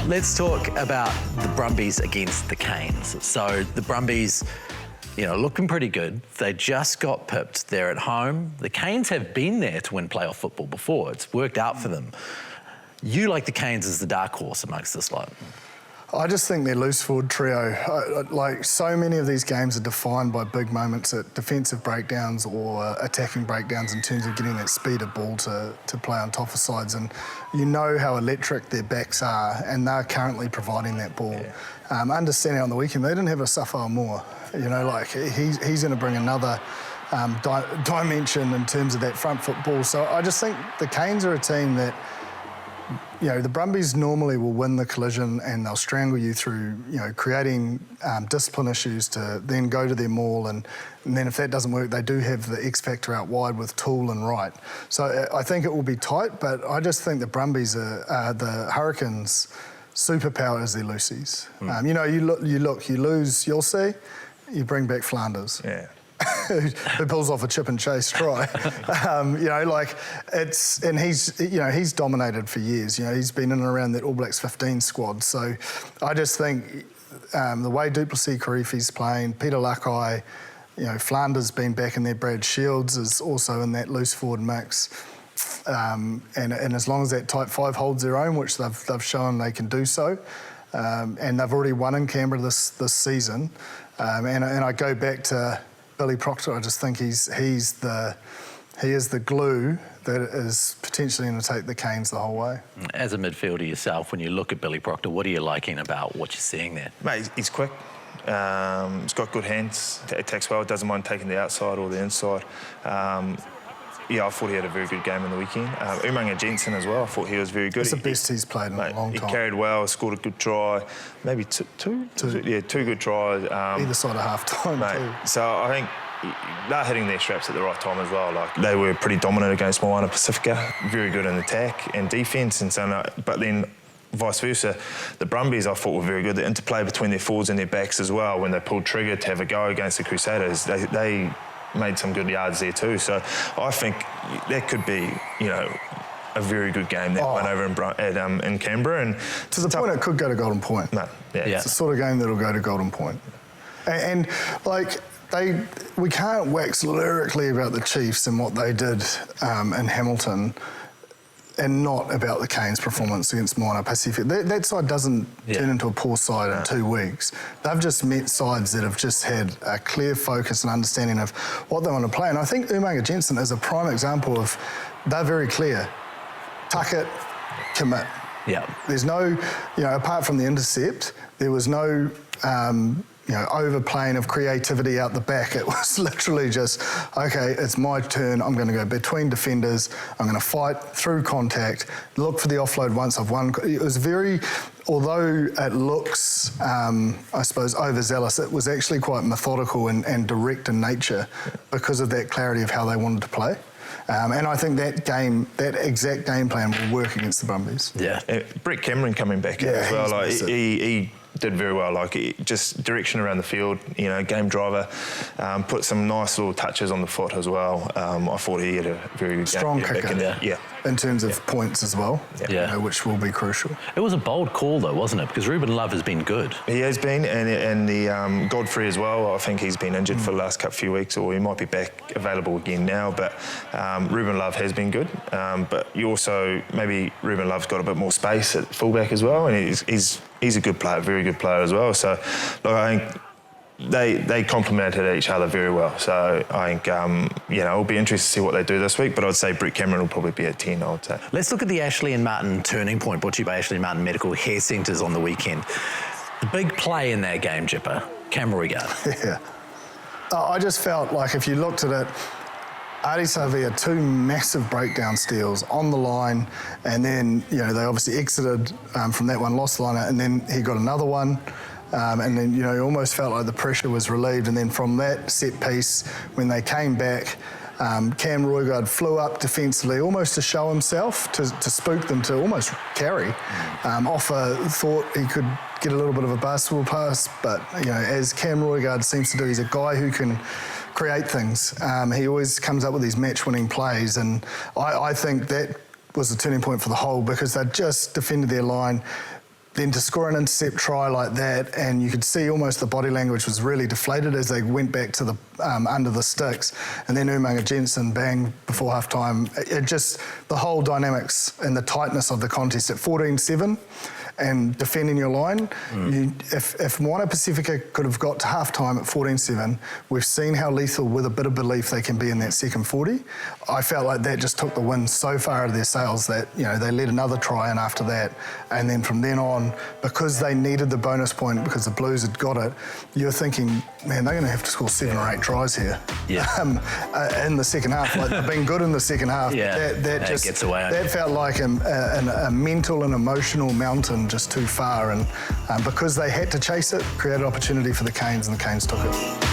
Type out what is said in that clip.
Let's talk about the Brumbies against the Canes. So the Brumbies, looking pretty good. They just got pipped. They're at home. The Canes have been there to win playoff football before. It's worked out for them. You like the Canes as the dark horse amongst this lot. I just think their loose forward trio, like so many of these games are defined by big moments at defensive breakdowns or attacking breakdowns in terms of getting that speed of ball to play on top of sides. And you know how electric their backs are, and they're currently providing that ball. Yeah. Understanding on the weekend, they didn't have a Safar Moore. He's going to bring another dimension in terms of that front foot ball. So I just think the Canes are a team that, the Brumbies normally will win the collision and they'll strangle you through, creating discipline issues to then go to their maul. And then if that doesn't work, they do have the X factor out wide with Toole and Wright. So I think it will be tight, but I just think the Brumbies are the Hurricanes' superpower is their loosies. You lose, you'll see, you bring back Flanders. Yeah. who pulls off a chip and chase try. He's dominated for years. He's been in and around that All Blacks 15 squad. So I just think the way Duplessis Karifi's playing, Peter Lakai, Flanders being back in there, Brad Shields is also in that loose forward mix. And as long as that tight five holds their own, which they've shown they can do so, and they've already won in Canberra this season, and I go back to Billy Proctor. I just think he is the glue that is potentially going to take the Canes the whole way. As a midfielder yourself, when you look at Billy Proctor, what are you liking about what you're seeing there? Mate, he's quick. He's got good hands. Attacks well. Doesn't mind taking the outside or the inside. I thought he had a very good game on the weekend. Umanga Jensen as well, I thought he was very good. It's the best he's played in a long time. He carried well, scored a good try, maybe two? Yeah, two good tries. Either side of half-time too. So I think they're hitting their straps at the right time as well. Like, they were pretty dominant against Moana Pacifica, very good in attack and defence, and so. But then vice versa, the Brumbies I thought were very good. The interplay between their forwards and their backs as well, when they pulled trigger to have a go against the Crusaders, they made some good yards there too. So I think that could be, a very good game that went over in Canberra. And to the point it could go to Golden Point. No, It's the sort of game that'll go to Golden Point. And we can't wax lyrically about the Chiefs and what they did in Hamilton and not about the Canes' performance against Moana Pacific. That side doesn't turn into a poor side in 2 weeks. They've just met sides that have just had a clear focus and understanding of what they want to play. And I think Umanga Jensen is a prime example of they're very clear. Tuck it, commit. Yeah. There's no, apart from the intercept, there was no overplaying of creativity out the back. It was literally just, okay, it's my turn. I'm going to go between defenders. I'm going to fight through contact, look for the offload once I've won. It was very, although it looks, I suppose, overzealous, it was actually quite methodical and direct in nature because of that clarity of how they wanted to play. And I think that exact game plan will work against the Brumbies. Yeah. Brett Cameron coming back as well. He did very well, just direction around the field, game driver, put some nice little touches on the foot as well. I thought he had a very good strong game. kicker, in terms of points as well, which will be crucial. It was a bold call though, wasn't it? Because Ruben Love has been good. He has been, and the Godfrey as well. I think he's been injured for the last few weeks, or he might be back available again now. But Ruben Love has been good. But you also, maybe Ruben Love's got a bit more space at fullback as well, and he's a good player, very good player as well. So, I think they complemented each other very well. So I think, it'll be interesting to see what they do this week, but I'd say Brett Cameron will probably be at 10, I would say. Let's look at the Ashley and Martin turning point, brought to you by Ashley and Martin Medical Hair Centres on the weekend. The big play in that game, Jipper, Cam Roigard. Yeah. I just felt like if you looked at it, Adi Savia, 2 massive breakdown steals on the line, and then, they obviously exited from that one, lost the line, and then he got another one. And then, you almost felt like the pressure was relieved. And then from that set piece, when they came back, Cam Roigard flew up defensively, almost to show himself, to spook them, to almost carry. Offa thought he could get a little bit of a basketball pass, but, as Cam Roigard seems to do, he's a guy who can create things. He always comes up with these match-winning plays, and I think that was the turning point for the whole, because they just defended their line then to score an intercept try like that, and you could see almost the body language was really deflated as they went back to the under the sticks, and then Umaga Jensen bang before half time. It just, the whole dynamics and the tightness of the contest at 14-7 and defending your line. If Moana Pacifica could have got to half time at 14-7, we've seen how lethal with a bit of belief they can be in that second 40. I felt like that just took the wind so far out of their sails that, you know, they let another try in after that, and then from then on, because they needed the bonus point because the Blues had got it, you're thinking, man, they're going to have to score 7 or 8 tries here. In the second half. Like, they've been good in the second half. That just gets away. That felt like a mental and emotional mountain just too far, and because they had to chase it, created opportunity for the Canes, and the Canes took it.